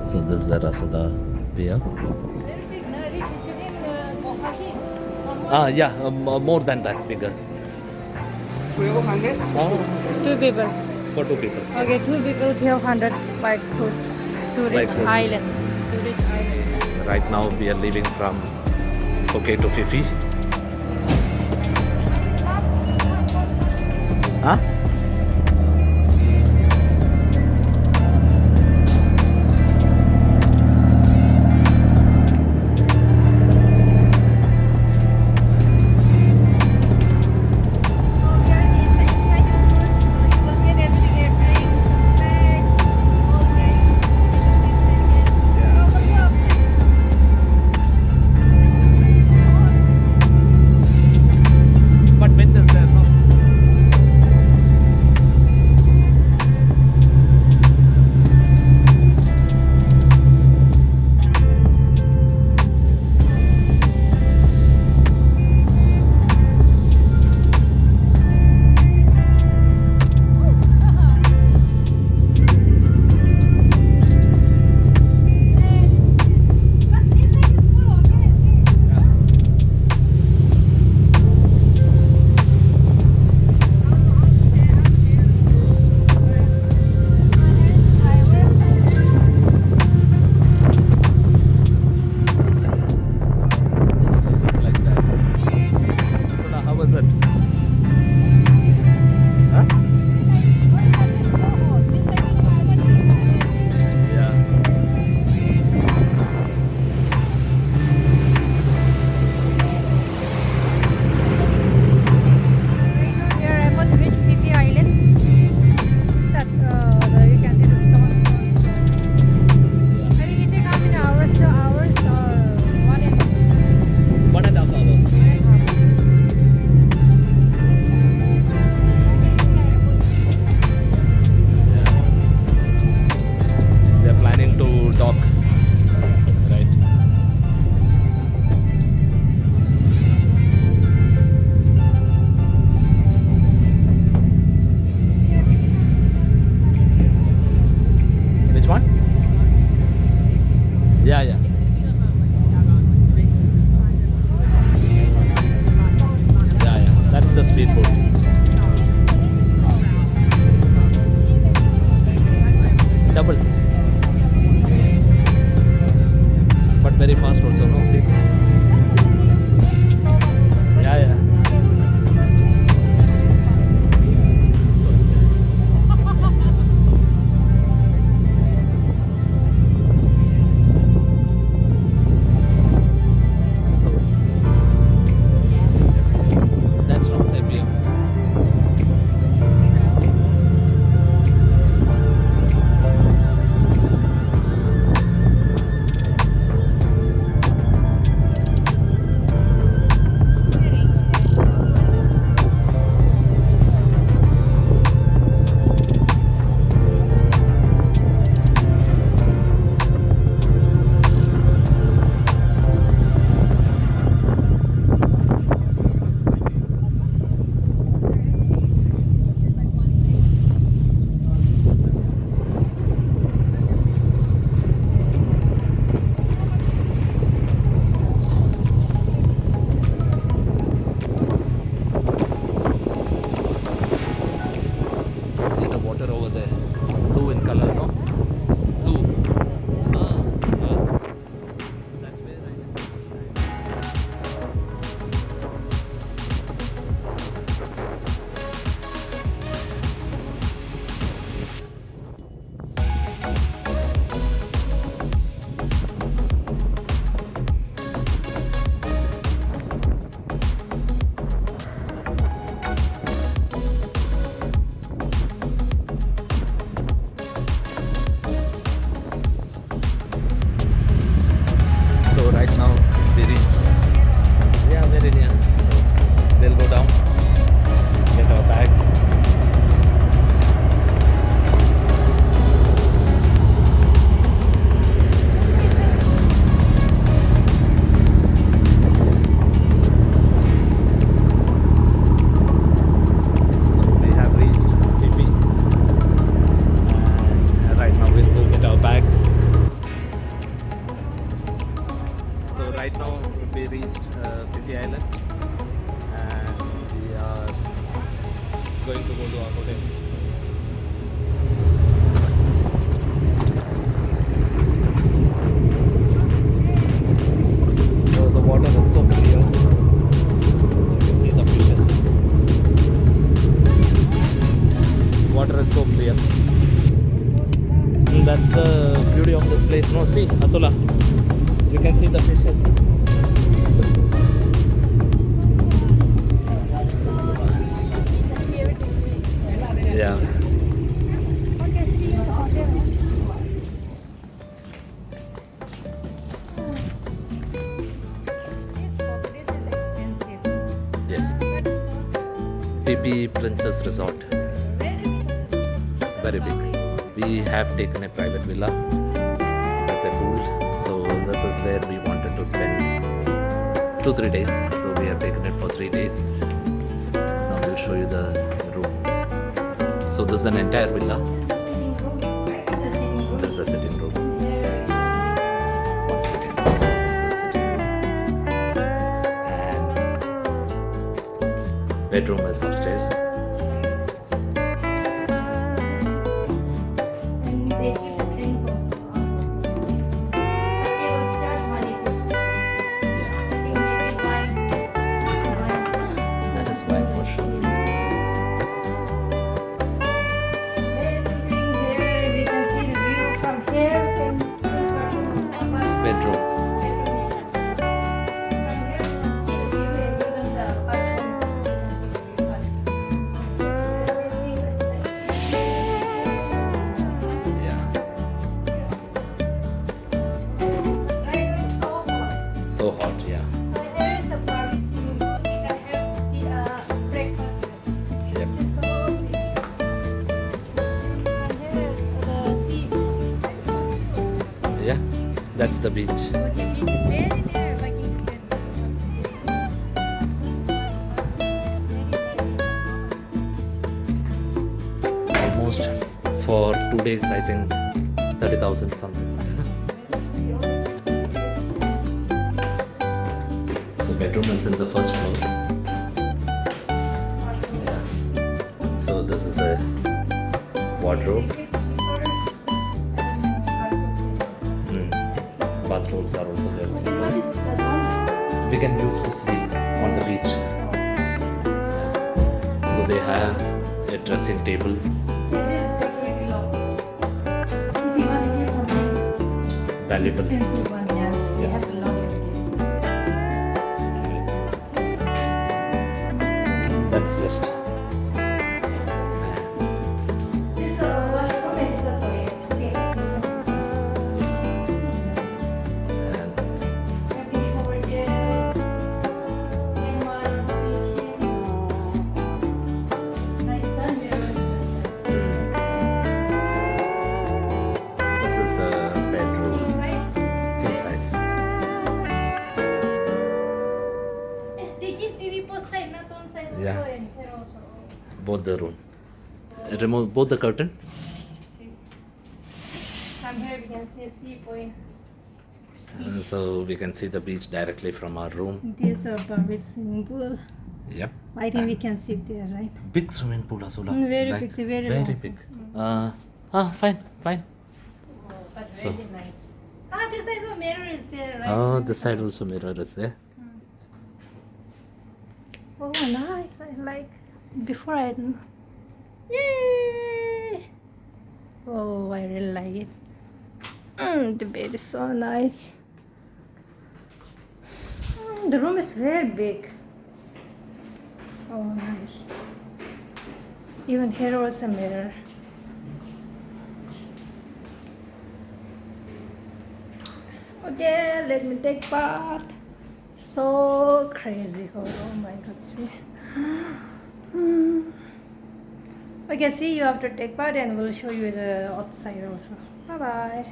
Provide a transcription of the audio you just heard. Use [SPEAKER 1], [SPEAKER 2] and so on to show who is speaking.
[SPEAKER 1] So this is the Rasada pier. Yeah, more than that, bigger. Oh,
[SPEAKER 2] Two people.
[SPEAKER 1] for two people.
[SPEAKER 2] Okay, two people, 1,200 by cruise to
[SPEAKER 1] By
[SPEAKER 2] reach
[SPEAKER 1] cruise.
[SPEAKER 2] island. To reach island.
[SPEAKER 1] Right now we are leaving from Phuket to Phi Phi. Huh? But wind is there, no? Like that. So now how was it? Huh? Yeah.
[SPEAKER 2] We are about to reach Phi Phi Island. Start, you can see the stone. I think it take how many hours, 2 hours, or 1 and
[SPEAKER 1] 1.5 hours. They're planning to dock, right? Which one? Yeah, yeah. Yeah, yeah. That's the speedboat. Double. But very fast also, no? See? Yeah, yeah. So that's from Serbia. See the water over there. It's blue in color, no? Blue. Ah, yeah. That's where I Phi Island, and we are going to go to our hotel. So the water is so clear. You can see the fishes. Water is so clear. And that's the beauty of this place. No, see, Asula, you can see the fishes. Yeah.
[SPEAKER 2] Okay, see you in the hotel. This is expensive.
[SPEAKER 1] Yes.
[SPEAKER 2] But it's not
[SPEAKER 1] Phi Phi Princess Resort.
[SPEAKER 2] very big.
[SPEAKER 1] Very big. We have taken a private villa with a pool. So this is where we wanted to spend 2-3 days. So we have taken it for 3 days. Now we'll show you the room. So this is an entire villa. This is the sitting room. This is the sitting room. And bedroom is upstairs.
[SPEAKER 2] And they give the drinks also. They will charge money to
[SPEAKER 1] Yeah,
[SPEAKER 2] I think maybe wine.
[SPEAKER 1] that is wine for sure.
[SPEAKER 2] Everything here, we can see the view from here and
[SPEAKER 1] Bedroom. Yeah, so hot. Yeah. Yep. Yeah, that's the beach. Almost for 2 days, I think 30,000 something. So bedroom is in the first floor. Yeah. So this is a wardrobe. Bathrobes are also there. We can use to sleep on the beach. Yeah. So they have a dressing table. Valuable. Yeah. That's just. And this is the bedroom, king size.
[SPEAKER 2] They give TV both side, not one side also,
[SPEAKER 1] Yeah.
[SPEAKER 2] and here also.
[SPEAKER 1] Both the room. Remove both the curtain.
[SPEAKER 2] From here we can see a sea point.
[SPEAKER 1] So we can see the beach directly from our room.
[SPEAKER 2] This is a private swimming pool.
[SPEAKER 1] Yep.
[SPEAKER 2] I think we can sit there, right?
[SPEAKER 1] Big swimming pool, Asula.
[SPEAKER 2] Very
[SPEAKER 1] Right?
[SPEAKER 2] big, very
[SPEAKER 1] Very
[SPEAKER 2] long.
[SPEAKER 1] big. Fine.
[SPEAKER 2] But
[SPEAKER 1] So-
[SPEAKER 2] really nice. This side also mirror is there, right?
[SPEAKER 1] Oh, this side also mirror is there.
[SPEAKER 2] Oh, nice. I like. Before I. Yay! Oh, I really like it. The bed is so nice. The room is very big. Oh, nice. Even here was a mirror. Okay, let me take part. So crazy. Oh my god, see. Okay, see you after take part and we'll show you the outside also. Bye bye.